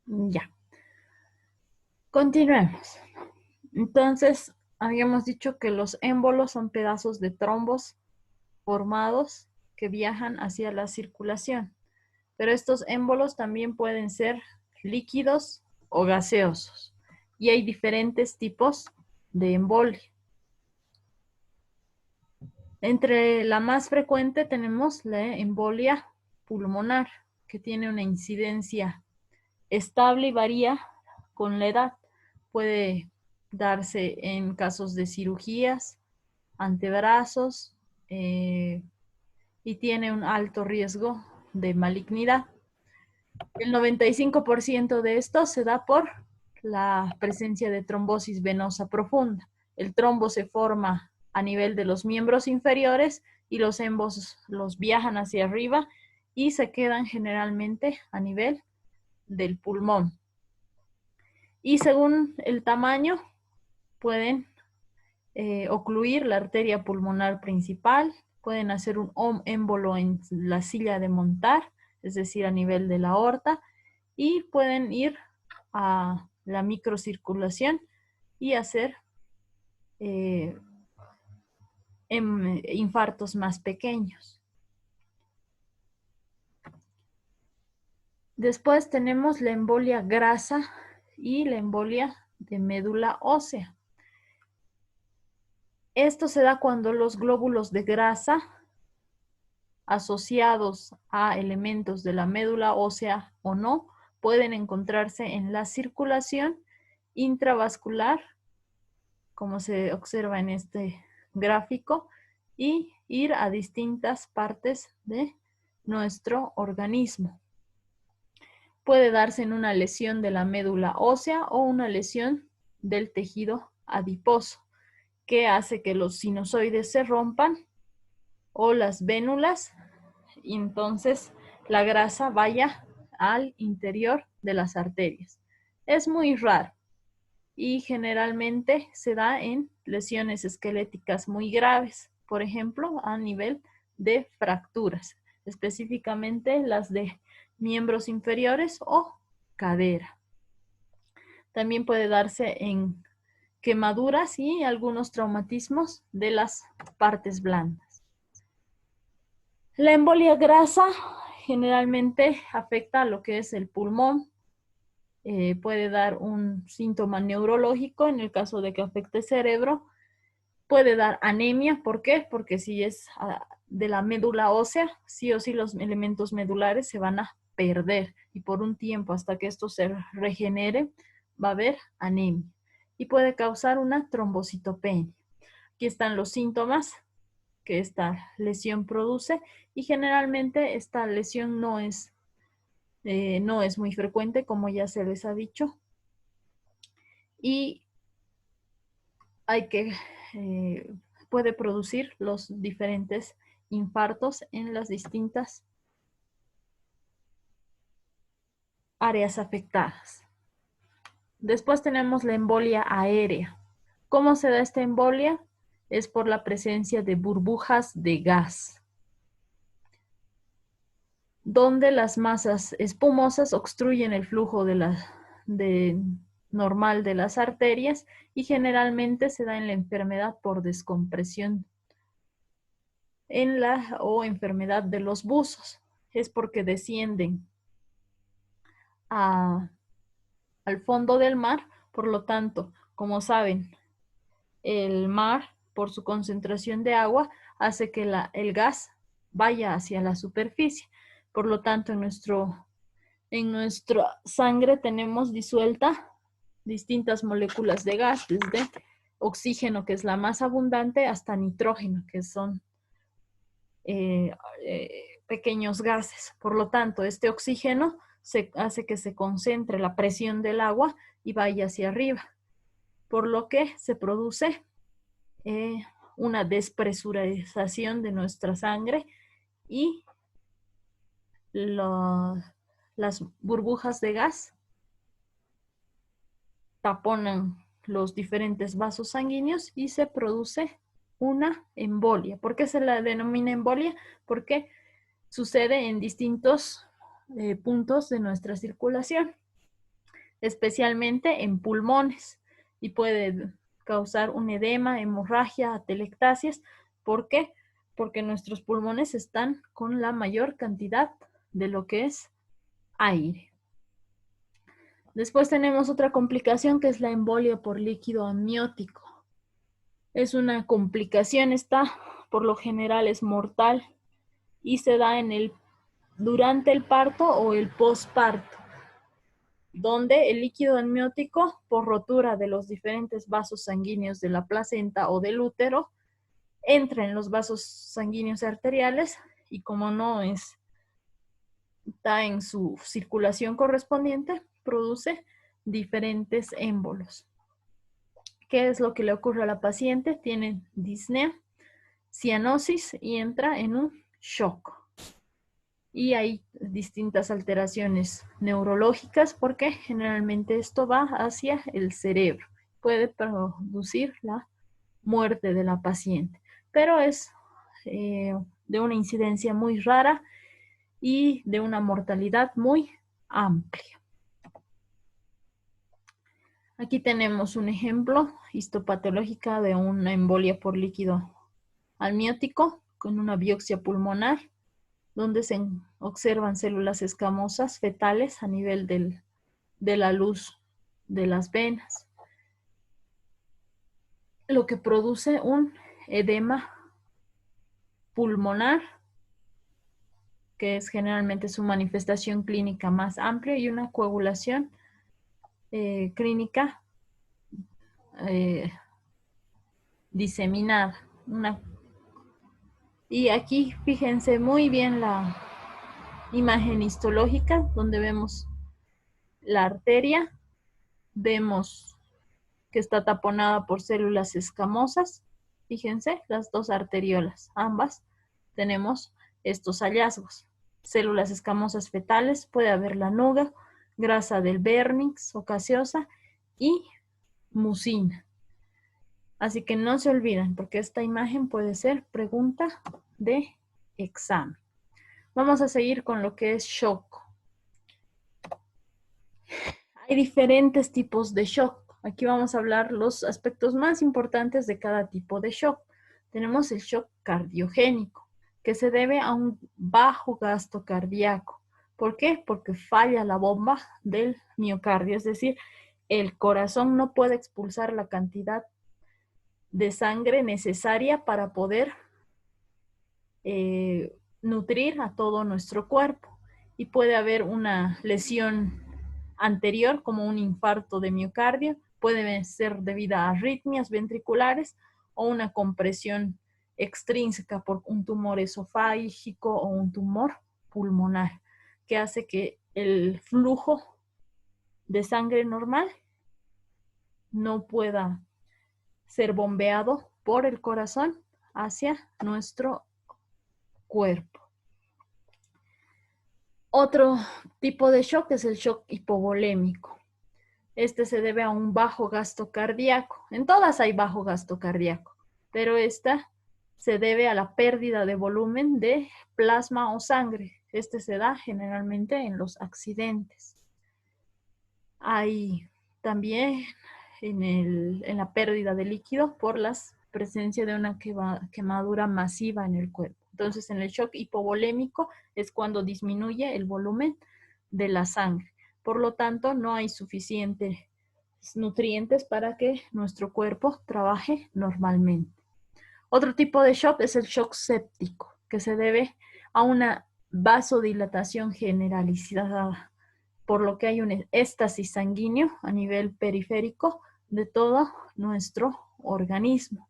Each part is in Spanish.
Ya, continuemos. Entonces, habíamos dicho que los émbolos son pedazos de trombos formados que viajan hacia la circulación. Pero estos émbolos también pueden ser líquidos o gaseosos. Y hay diferentes tipos de embolia. Entre la más frecuente tenemos la embolia pulmonar, que tiene una incidencia estable y varía con la edad. Puede darse en casos de cirugías, antebrazos, y tiene un alto riesgo de malignidad. El 95% de esto se da por la presencia de trombosis venosa profunda. El trombo se forma a nivel de los miembros inferiores y los embos los viajan hacia arriba y se quedan generalmente a nivel del pulmón. Y según el tamaño pueden ocluir la arteria pulmonar principal, pueden hacer un émbolo en la silla de montar, es decir, a nivel de la aorta, y pueden ir a la microcirculación y hacer eh, infartos más pequeños. Después tenemos la embolia grasa y la embolia de médula ósea. Esto se da cuando los glóbulos de grasa asociados a elementos de la médula ósea o no pueden encontrarse en la circulación intravascular, como se observa en este gráfico, y ir a distintas partes de nuestro organismo. Puede darse en una lesión de la médula ósea o una lesión del tejido adiposo, que hace que los sinusoides se rompan o las vénulas, y entonces la grasa vaya al interior de las arterias. Es muy raro y generalmente se da en lesiones esqueléticas muy graves, por ejemplo, a nivel de fracturas, específicamente las de miembros inferiores o cadera. También puede darse en quemaduras y algunos traumatismos de las partes blandas. La embolia grasa generalmente afecta a lo que es el pulmón. Puede dar un síntoma neurológico en el caso de que afecte cerebro. Puede dar anemia. ¿Por qué? Porque si es de la médula ósea, sí o sí los elementos medulares se van a perder. Y por un tiempo, hasta que esto se regenere, va a haber anemia. Y puede causar una trombocitopenia. Aquí están los síntomas que esta lesión produce, y generalmente esta lesión no es muy frecuente, como ya se les ha dicho, y hay que puede producir los diferentes infartos en las distintas áreas afectadas. Después tenemos la embolia aérea. ¿Cómo se da esta embolia? Es por la presencia de burbujas de gas, donde las masas espumosas obstruyen el flujo normal de las arterias, y generalmente se da en la enfermedad por descompresión o enfermedad de los buzos. Es porque descienden al fondo del mar. Por lo tanto, como saben, el mar, por su concentración de agua, hace que el gas vaya hacia la superficie. Por lo tanto, en nuestra sangre tenemos disuelta distintas moléculas de gas, desde oxígeno, que es la más abundante, hasta nitrógeno, que son pequeños gases. Por lo tanto, este oxígeno hace que se concentre la presión del agua y vaya hacia arriba, por lo que se produce una despresurización de nuestra sangre, y las burbujas de gas taponan los diferentes vasos sanguíneos y se produce una embolia. ¿Por qué se la denomina embolia? Porque sucede en distintos puntos de nuestra circulación. especialmente en pulmones, y puede causar un edema, hemorragia, atelectasias. ¿Por qué? Porque nuestros pulmones están con la mayor cantidad de lo que es aire. Después tenemos otra complicación que es la embolia por líquido amniótico. Es una complicación, esta por lo general es mortal y se da durante el parto o el posparto, donde el líquido amniótico, por rotura de los diferentes vasos sanguíneos de la placenta o del útero, entra en los vasos sanguíneos arteriales y como no está en su circulación correspondiente, produce diferentes émbolos. ¿Qué es lo que le ocurre a la paciente? Tiene disnea, cianosis y entra en un shock. Y hay distintas alteraciones neurológicas porque generalmente esto va hacia el cerebro. Puede producir la muerte de la paciente, pero es de una incidencia muy rara y de una mortalidad muy amplia. Aquí tenemos un ejemplo histopatológica de una embolia por líquido amniótico con una biopsia pulmonar, donde se observan células escamosas fetales a nivel de la luz de las venas, lo que produce un edema pulmonar, que es generalmente su manifestación clínica más amplia, y una coagulación clínica diseminada. Y aquí fíjense muy bien la imagen histológica, donde vemos la arteria, vemos que está taponada por células escamosas. Fíjense, las dos arteriolas, ambas tenemos estos hallazgos. Células escamosas fetales, puede haber lanuga, grasa del vernix o gaseosa y mucina. Así que no se olviden, porque esta imagen puede ser pregunta de examen. Vamos a seguir con lo que es shock. Hay diferentes tipos de shock. Aquí vamos a hablar los aspectos más importantes de cada tipo de shock. Tenemos el shock cardiogénico, que se debe a un bajo gasto cardíaco. ¿Por qué? Porque falla la bomba del miocardio, es decir, el corazón no puede expulsar la cantidad de sangre necesaria para poder nutrir a todo nuestro cuerpo. Y puede haber una lesión anterior, como un infarto de miocardio, puede ser debida a arritmias ventriculares o una compresión extrínseca por un tumor esofágico o un tumor pulmonar, que hace que el flujo de sangre normal no pueda ser bombeado por el corazón hacia nuestro cuerpo. Otro tipo de shock es el shock hipovolémico. Este se debe a un bajo gasto cardíaco. En todas hay bajo gasto cardíaco, pero esta se debe a la pérdida de volumen de plasma o sangre. Este se da generalmente en los accidentes. Hay también en la pérdida de líquido por la presencia de una quemadura masiva en el cuerpo. Entonces, en el shock hipovolémico es cuando disminuye el volumen de la sangre. Por lo tanto, no hay suficientes nutrientes para que nuestro cuerpo trabaje normalmente. Otro tipo de shock es el shock séptico, que se debe a una vasodilatación generalizada, por lo que hay un éstasis sanguíneo a nivel periférico de todo nuestro organismo.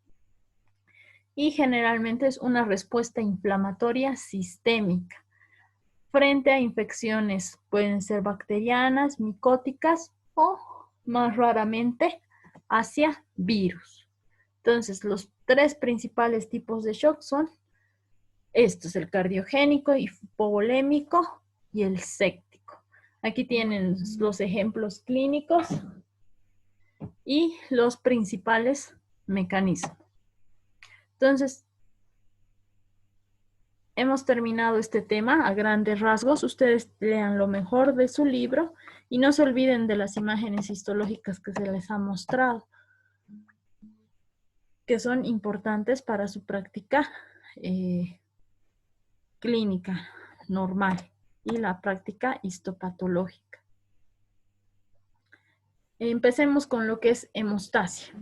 Y generalmente es una respuesta inflamatoria sistémica frente a infecciones, pueden ser bacterianas, micóticas o más raramente hacia virus. Entonces, los tres principales tipos de shock son estos: el cardiogénico, hipovolémico y el séptico. Aquí tienen los ejemplos clínicos y los principales mecanismos. Entonces, hemos terminado este tema a grandes rasgos. Ustedes lean lo mejor de su libro Y no se olviden de las imágenes histológicas que se les ha mostrado, que son importantes para su práctica clínica normal y la práctica histopatológica. Empecemos con lo que es hemostasia.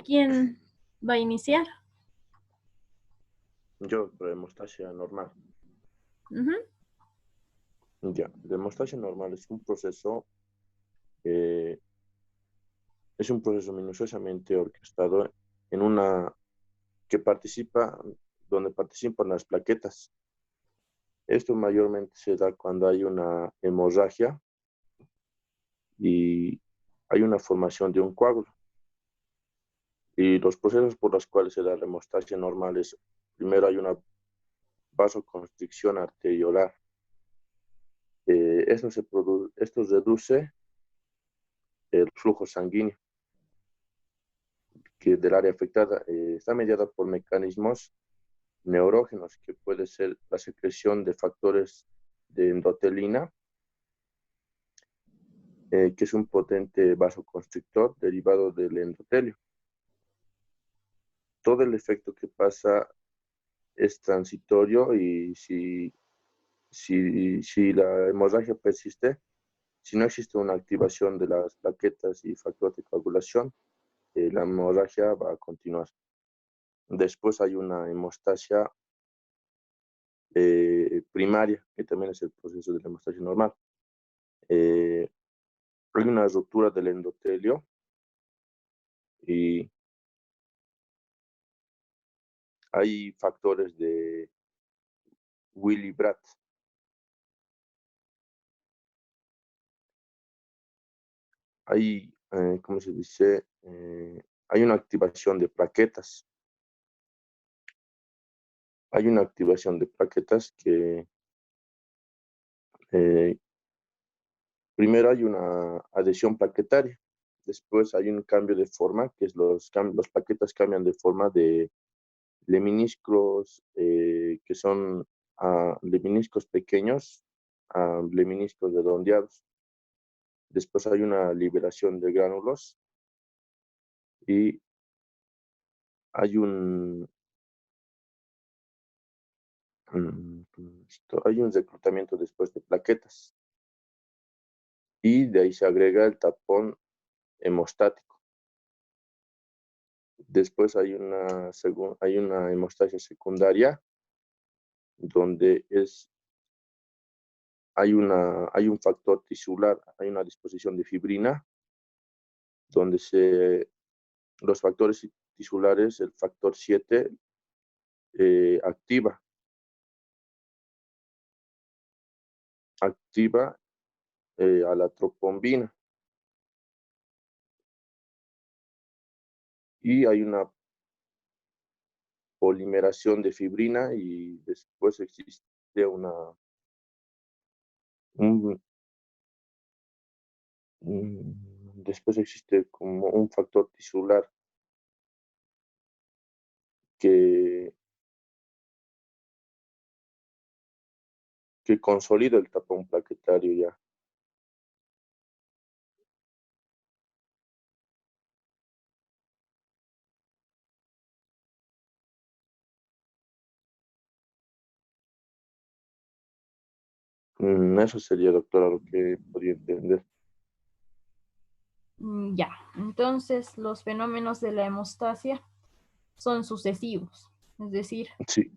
¿Quién va a iniciar? Yo, pero hemostasia normal. Uh-huh. Ya, la hemostasia normal eh, es un proceso minuciosamente orquestado en donde participan las plaquetas. Esto mayormente se da cuando hay una hemorragia y hay una formación de un coágulo. Y los procesos por los cuales se da la hemostasia normal es, primero hay una vasoconstricción arteriolar. Esto reduce el flujo sanguíneo que del área afectada. Está mediada por mecanismos neurógenos, que puede ser la secreción de factores de endotelina, que es un potente vasoconstrictor derivado del endotelio. Todo el efecto que pasa es transitorio y si la hemorragia persiste, si no existe una activación de las plaquetas y factor de coagulación, la hemorragia va a continuar. Después hay una hemostasia primaria, que también es el proceso de la hemostasia normal. Hay una ruptura del endotelio y hay factores de Wily-Brandt. Hay, ¿cómo se dice? Hay una activación de plaquetas. Hay una activación de plaquetas que primero hay una adhesión plaquetaria, después hay un cambio de forma, que es las plaquetas cambian de forma de lemniscos, que son lemniscos pequeños a lemniscos redondeados. Después hay una liberación de gránulos y hay hay un reclutamiento después de plaquetas y de ahí se agrega el tapón hemostático. Después hay una hemostasia secundaria donde hay un factor tisular, hay una disposición de fibrina donde los factores tisulares, el factor 7, activa a la tropombina y hay una polimeración de fibrina y después existe después existe como un factor tisular que, que consolida el tapón plaquetario ya. Eso sería, doctora, lo que podría entender. Ya, entonces los fenómenos de la hemostasia son sucesivos, es decir, Sí,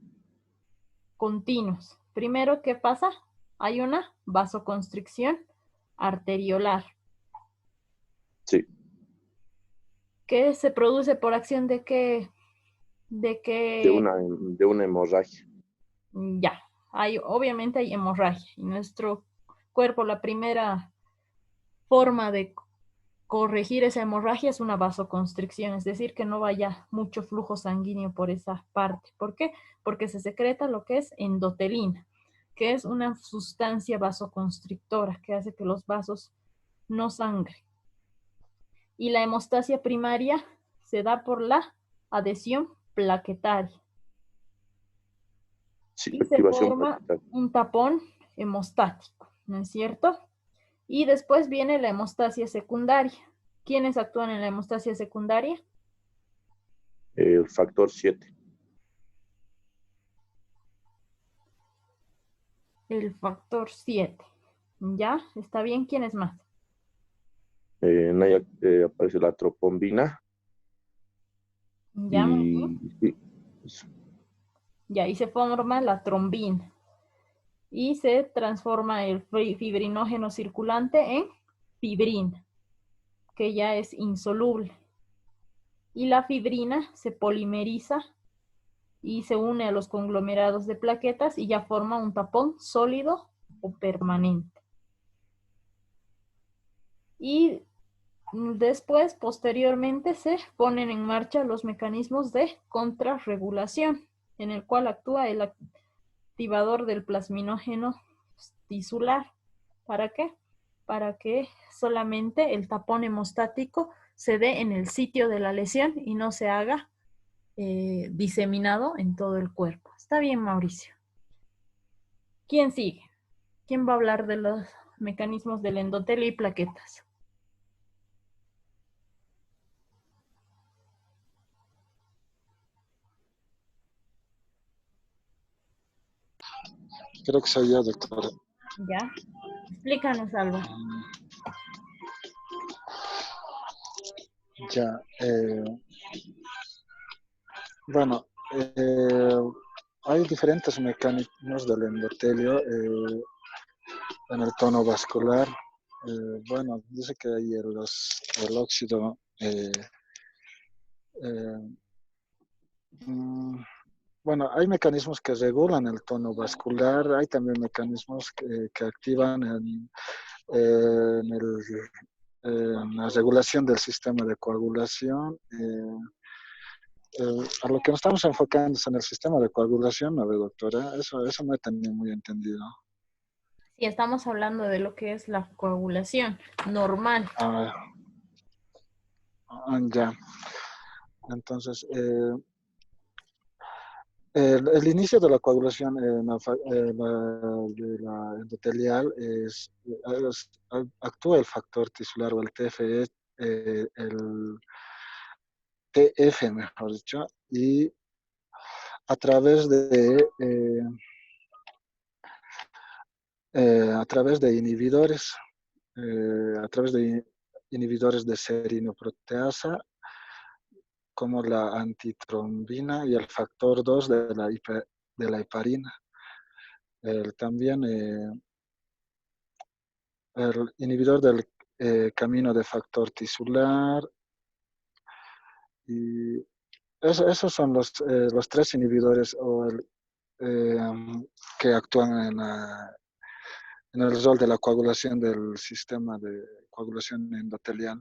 continuos. Primero, ¿qué pasa? Hay una vasoconstricción arteriolar sí, que se produce por acción de que, de una hemorragia. ya, obviamente hay hemorragia. En nuestro cuerpo la primera forma de corregir esa hemorragia es una vasoconstricción, es decir, que no vaya mucho flujo sanguíneo por esa parte. ¿Por qué? Porque se secreta lo que es endotelina, que es una sustancia vasoconstrictora que hace que los vasos no sangren. Y la hemostasia primaria se da por la adhesión plaquetaria. Sí, Y se activación forma plaquetaria. un tapón hemostático, ¿no es cierto? Y después viene la hemostasia secundaria. ¿Quiénes actúan en la hemostasia secundaria? Factor 7. El factor 7. ¿Ya? ¿Está bien? ¿Quiénes más? En ahí aparece la tropombina Ya, muy bien. y sí, eso. Ya, y se forma la trombina. Y se transforma el fibrinógeno circulante en fibrina, que ya es insoluble. Y la fibrina se polimeriza y se une a los conglomerados de plaquetas y ya forma un tapón sólido o permanente. Y después, posteriormente, se ponen en marcha los mecanismos de contrarregulación, en el cual actúa el activador del plasminógeno tisular. ¿Para qué? Para que solamente el tapón hemostático se dé en el sitio de la lesión y no se haga diseminado en todo el cuerpo. Está bien, Mauricio. ¿Quién sigue? ¿Quién va a hablar de los mecanismos del endotelio y plaquetas? Creo que soy yo, doctora. ¿Ya? Explícanos algo. Ya. Bueno, eh, hay diferentes mecanismos del endotelio en el tono vascular. Bueno, dice que hay el óxido. Eh, mm, bueno, hay mecanismos que regulan el tono vascular, hay también mecanismos que activan en en la regulación del sistema de coagulación. A lo que nos estamos enfocando es en el sistema de coagulación, ¿no ve, doctora? Eso no he tenido muy entendido. Sí, estamos hablando de lo que es la coagulación normal. Ah, ya. Entonces, el inicio de la coagulación de la endotelial actúa el factor tisular o el TFE, el TF, mejor dicho, y a través a través de inhibidores, a través de inhibidores de serinoproteasa, como la antitrombina y el factor 2 de la heparina. También el inhibidor del camino de factor tisular. Y esos son los tres inhibidores eh, que actúan en el rol de la coagulación del sistema de coagulación endotelial.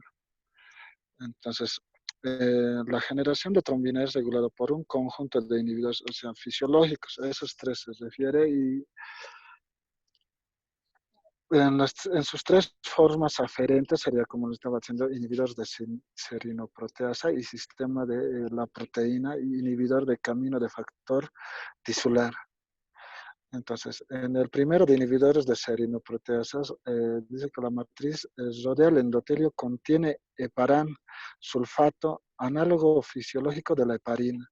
Entonces, la generación de trombina es regulada por un conjunto de inhibidores, o sea, fisiológicos. A esos tres se refiere y en sus tres formas aferentes sería, como lo estaba diciendo, inhibidor de serinoproteasa y sistema de la proteína y inhibidor de camino de factor tisular. Entonces, en el primero de inhibidores de serinoproteasas, dice que la matriz rodea el endotelio contiene heparan, sulfato, análogo fisiológico de la heparina.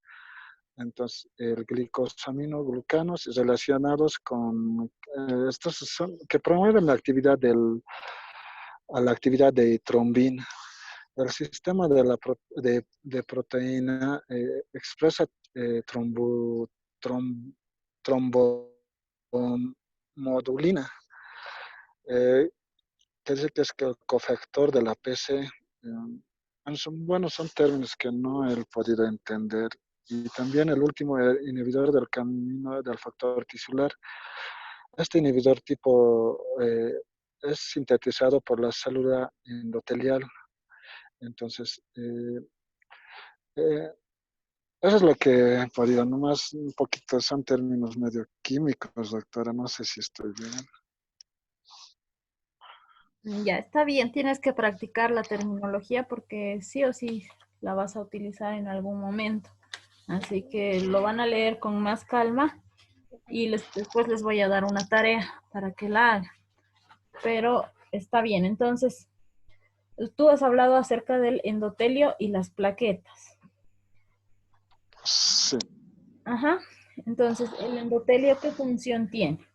Entonces, el glicosaminoglucanos relacionados con estos son que promueven la actividad de trombina. El sistema de proteína expresa trombo, trom, trombomodulina, eh, que dice que es que el cofactor de la PC. Son términos que no he podido entender. Y también el último inhibidor del camino del factor tisular. Este inhibidor tipo es sintetizado por la célula endotelial. Entonces, eh, eso es lo que he podido, nomás un poquito, son términos medio químicos, doctora, no sé si estoy bien. Ya está bien, tienes que practicar la terminología porque sí o sí la vas a utilizar en algún momento. Así que lo van a leer con más calma y después les voy a dar una tarea para que la hagan. Pero está bien, entonces tú has hablado acerca del endotelio y las plaquetas. Sí. Ajá, entonces el endotelio, ¿qué función tiene?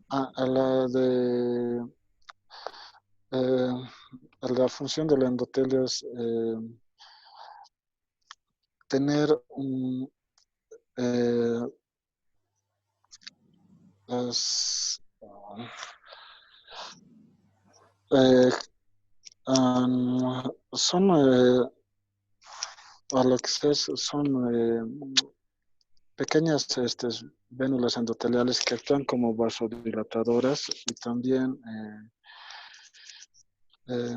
A la de eh, la función del endotelio es tener un eh, es, eh, son a lo que sé, son pequeñas vénulas endoteliales que actúan como vasodilatadoras y también eh,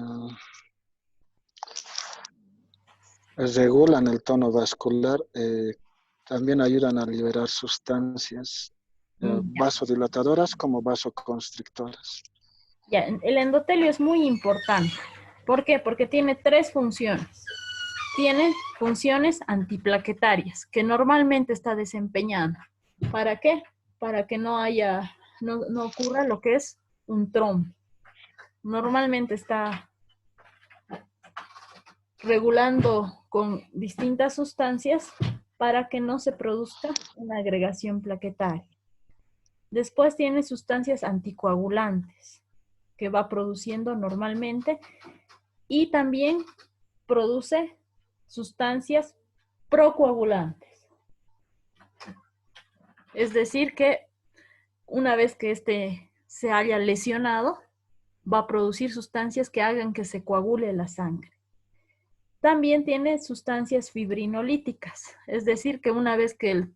regulan el tono vascular, también ayudan a liberar sustancias Ya, vasodilatadoras como vasoconstrictoras. ya, el endotelio es muy importante. ¿Por qué? Porque tiene tres funciones. Tiene funciones antiplaquetarias que normalmente está desempeñando. ¿Para qué? Para que no ocurra lo que es un trombo. Normalmente está regulando con distintas sustancias para que no se produzca una agregación plaquetaria. Después tiene sustancias anticoagulantes que va produciendo normalmente y también produce sustancias procoagulantes. Es decir, que una vez que este se haya lesionado, va a producir sustancias que hagan que se coagule la sangre. También tiene sustancias fibrinolíticas, es decir, que una vez que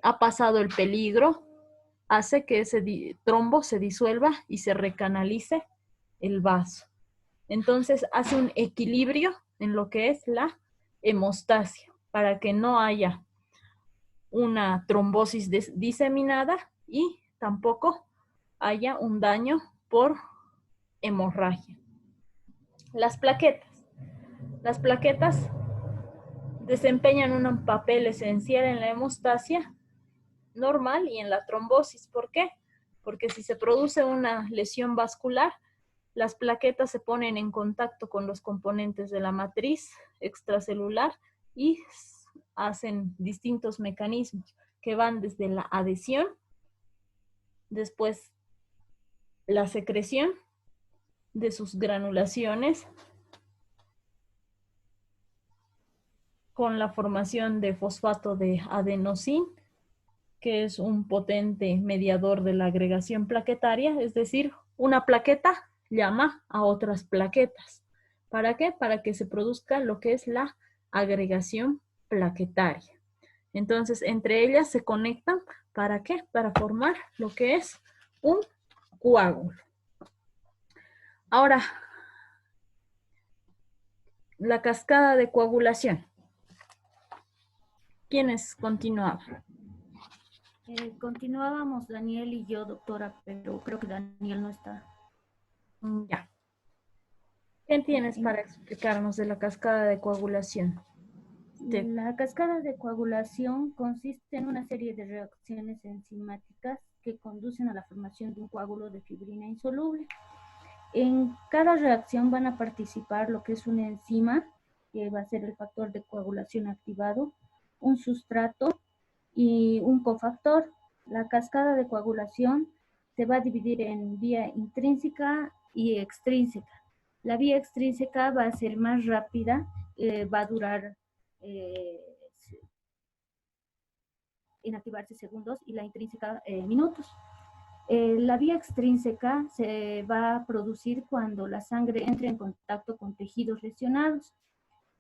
ha pasado el peligro, hace que ese trombo se disuelva y se recanalice el vaso. Entonces hace un equilibrio en lo que es la hemostasia, para que no haya una trombosis diseminada y tampoco haya un daño por hemorragia. Las plaquetas. Las plaquetas desempeñan un papel esencial en la hemostasia normal y en la trombosis. ¿Por qué? Porque si se produce una lesión vascular, las plaquetas se ponen en contacto con los componentes de la matriz extracelular y hacen distintos mecanismos que van desde la adhesión, después la secreción de sus granulaciones con la formación de fosfato de adenosín, que es un potente mediador de la agregación plaquetaria, es decir, una plaqueta llama a otras plaquetas. ¿Para qué? Para que se produzca lo que es la agregación plaquetaria. Entonces, entre ellas se conectan, ¿para qué? Para formar lo que es un coágulo. Ahora, la cascada de coagulación. ¿Quiénes continuaban? Continuábamos Daniel y yo, doctora, pero creo que Daniel no está. Ya. ¿Qué tienes para explicarnos de la cascada de coagulación? La cascada de coagulación consiste en una serie de reacciones enzimáticas que conducen a la formación de un coágulo de fibrina insoluble. En cada reacción van a participar lo que es una enzima, que va a ser el factor de coagulación activado, un sustrato y un cofactor. La cascada de coagulación se va a dividir en vía intrínseca y extrínseca. La vía extrínseca va a ser más rápida, va a durar en activarse segundos y la intrínseca minutos. La vía extrínseca se va a producir cuando la sangre entre en contacto con tejidos lesionados.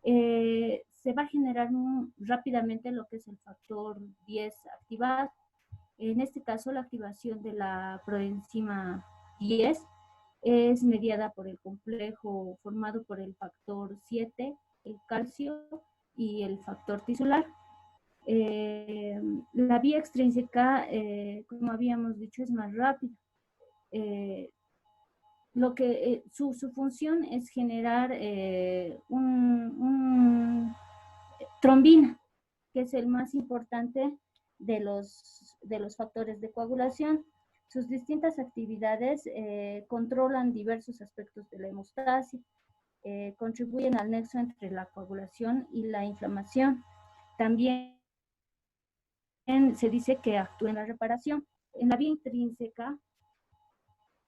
Se va a generar rápidamente lo que es el factor 10 activado. En este caso, la activación de la proenzima 10 es mediada por el complejo formado por el factor 7, el calcio y el factor tisular. La vía extrínseca, como habíamos dicho, es más rápida. su función es generar trombina, que es el más importante de los factores de coagulación. Sus distintas actividades controlan diversos aspectos de la hemostasia, contribuyen al nexo entre la coagulación y la inflamación. También se dice que actúa en la reparación. En la vía intrínseca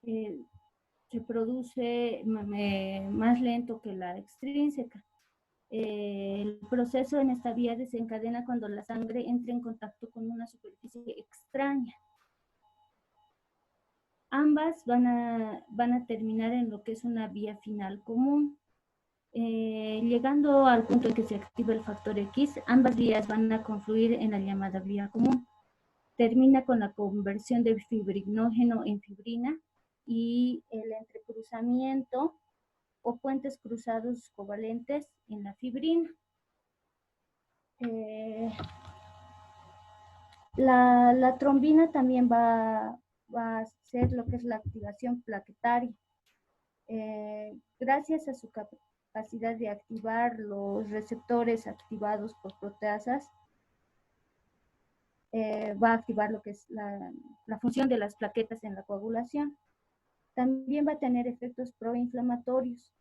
se produce más lento que la extrínseca. El proceso en esta vía desencadena cuando la sangre entra en contacto con una superficie extraña. Ambas van a terminar en lo que es una vía final común. Llegando al punto en que se activa el factor X, ambas vías van a confluir en la llamada vía común. Termina con la conversión de fibrinógeno en fibrina y el entrecruzamiento o puentes cruzados covalentes en la fibrina. La trombina también va a hacer lo que es la activación plaquetaria. Gracias a su capacidad de activar los receptores activados por proteasas, va a activar lo que es la función de las plaquetas en la coagulación. También va a tener efectos proinflamatorios.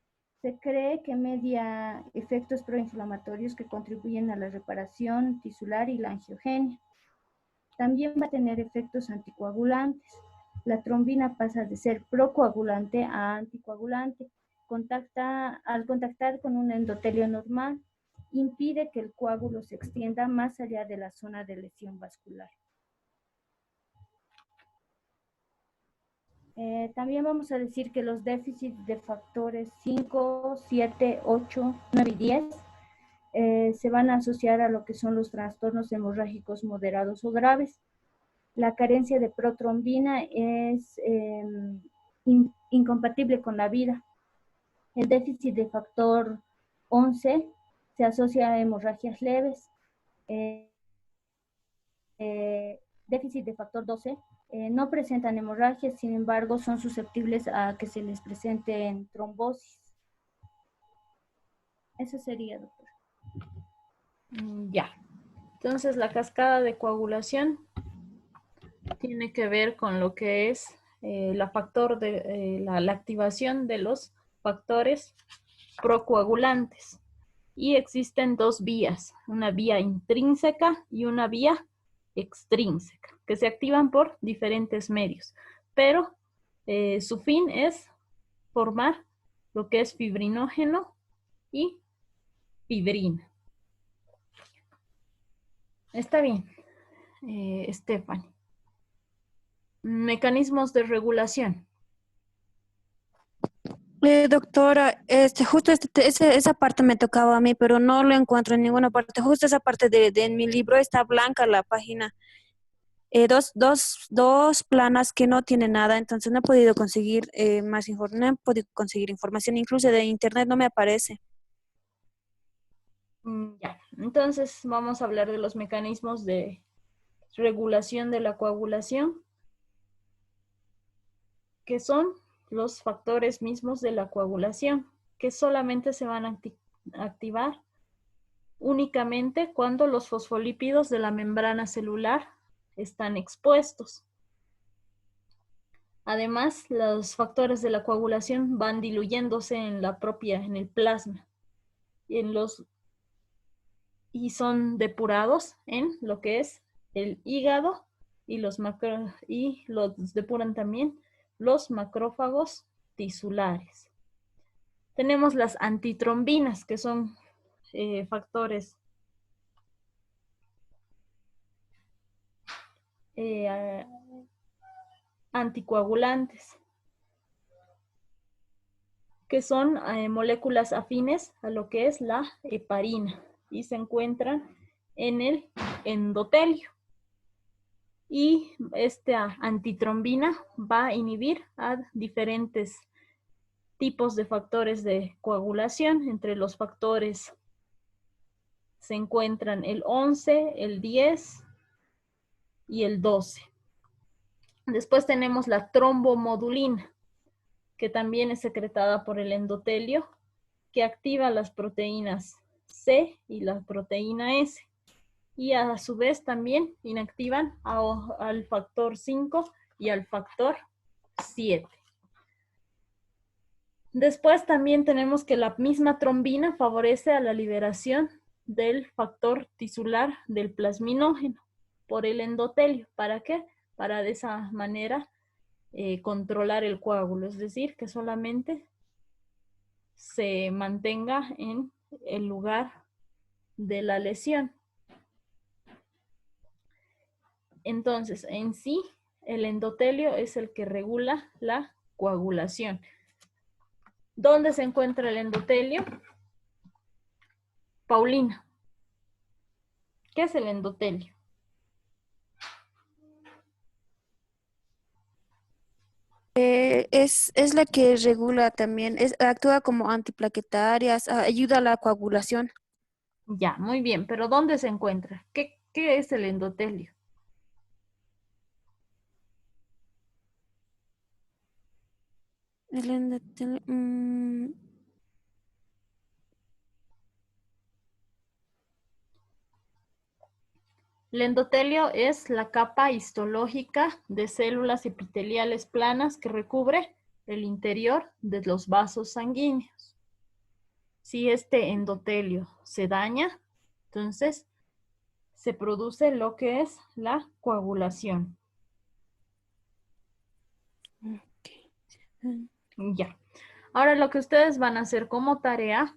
Se cree que media efectos proinflamatorios que contribuyen a la reparación tisular y la angiogenia. También va a tener efectos anticoagulantes. La trombina pasa de ser procoagulante a anticoagulante. Al contactar con un endotelio normal, impide que el coágulo se extienda más allá de la zona de lesión vascular. También vamos a decir que los déficits de factores 5, 7, 8, 9 y 10 se van a asociar a lo que son los trastornos hemorrágicos moderados o graves. La carencia de protrombina es incompatible con la vida. El déficit de factor 11 se asocia a hemorragias leves. Déficit de factor 12 no presentan hemorragias, sin embargo, son susceptibles a que se les presenten trombosis. Eso sería, doctor. Ya. Entonces, la cascada de coagulación tiene que ver con lo que es la activación de los factores procoagulantes. Y existen dos vías, una vía intrínseca y una vía extrínseca, que se activan por diferentes medios, pero su fin es formar lo que es fibrinógeno y fibrina. Está bien, Stephanie. Mecanismos de regulación. Doctora, justo esa parte me tocaba a mí, pero no lo encuentro en ninguna parte. Justo esa parte de mi libro está blanca la página. Dos planas que no tienen nada, entonces no he podido conseguir no he podido conseguir información, incluso de internet no me aparece. Ya, entonces vamos a hablar de los mecanismos de regulación de la coagulación, que son los factores mismos de la coagulación, que solamente se van a activar únicamente cuando los fosfolípidos de la membrana celular están expuestos. Además, los factores de la coagulación van diluyéndose en el plasma y son depurados en lo que es el hígado y los depuran también los macrófagos tisulares. Tenemos las antitrombinas, que son factores anticoagulantes, que son moléculas afines a lo que es la heparina y se encuentran en el endotelio. Y esta antitrombina va a inhibir a diferentes tipos de factores de coagulación. Entre los factores se encuentran el 11, el 10 y el 12. Después tenemos la trombomodulina, que también es secretada por el endotelio, que activa las proteínas C y la proteína S. Y a su vez también inactivan al factor 5 y al factor 7. Después también tenemos que la misma trombina favorece a la liberación del factor tisular del plasminógeno por el endotelio. ¿Para qué? Para de esa manera controlar el coágulo, es decir, que solamente se mantenga en el lugar de la lesión. Entonces, en sí, el endotelio es el que regula la coagulación. ¿Dónde se encuentra el endotelio? Paulina, ¿qué es el endotelio? Es la que regula también, actúa como antiplaquetarias, ayuda a la coagulación. Ya, muy bien, pero ¿dónde se encuentra? ¿Qué es el endotelio? El endotelio, El endotelio es la capa histológica de células epiteliales planas que recubre el interior de los vasos sanguíneos. Si este endotelio se daña, entonces se produce lo que es la coagulación. Ya. Ahora lo que ustedes van a hacer como tarea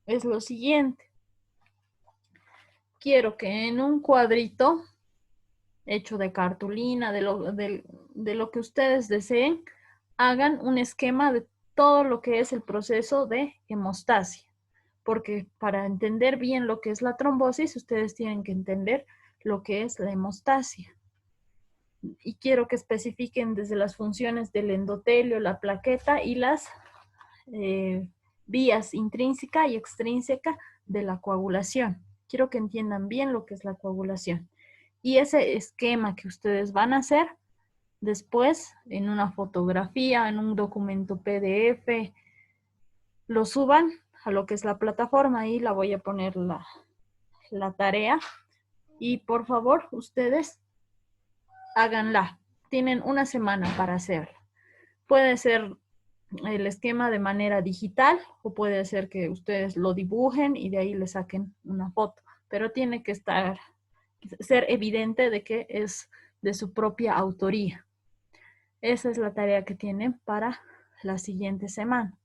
es lo siguiente. Quiero que en un cuadrito hecho de cartulina, de lo que ustedes deseen, hagan un esquema de todo lo que es el proceso de hemostasia. Porque para entender bien lo que es la trombosis, ustedes tienen que entender lo que es la hemostasia. Y quiero que especifiquen desde las funciones del endotelio, la plaqueta y las vías intrínseca y extrínseca de la coagulación. Quiero que entiendan bien lo que es la coagulación. Y ese esquema que ustedes van a hacer, después en una fotografía, en un documento PDF, lo suban a lo que es la plataforma. Ahí la voy a poner la tarea. Y por favor, ustedes háganla. Tienen una semana para hacerla. Puede ser el esquema de manera digital o puede ser que ustedes lo dibujen y de ahí le saquen una foto. Pero tiene que ser evidente de que es de su propia autoría. Esa es la tarea que tienen para la siguiente semana.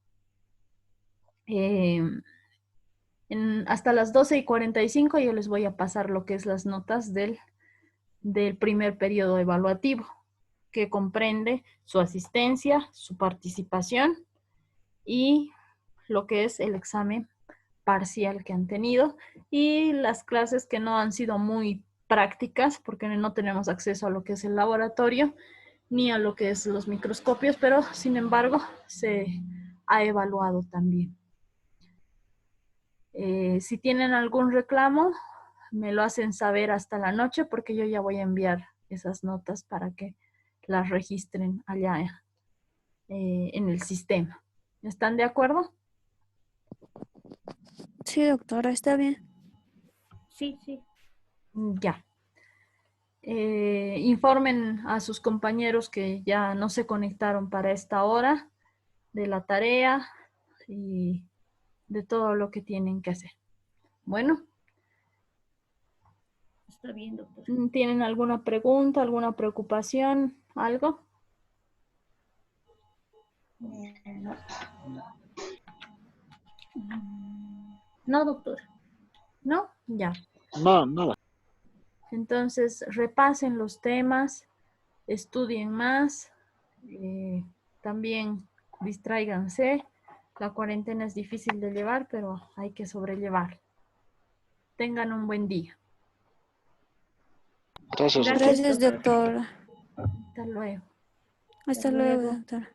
Hasta las 12:45 yo les voy a pasar lo que es las notas del primer periodo evaluativo, que comprende su asistencia, su participación y lo que es el examen parcial que han tenido y las clases que no han sido muy prácticas porque no tenemos acceso a lo que es el laboratorio ni a lo que es los microscopios, pero sin embargo se ha evaluado también. Si tienen algún reclamo, me lo hacen saber hasta la noche porque yo ya voy a enviar esas notas para que las registren allá en el sistema. ¿Están de acuerdo? Sí, doctora, está bien. Sí, sí. Ya. Informen a sus compañeros que ya no se conectaron para esta hora de la tarea y de todo lo que tienen que hacer. Bueno. Está bien, doctor. ¿Tienen alguna pregunta, alguna preocupación, algo? No. No, doctor. ¿No? Ya. No, nada. Entonces, repasen los temas, estudien más, también distráiganse. La cuarentena es difícil de llevar, pero hay que sobrellevar. Tengan un buen día. Gracias. Gracias, doctora. Hasta luego. Hasta luego, doctora.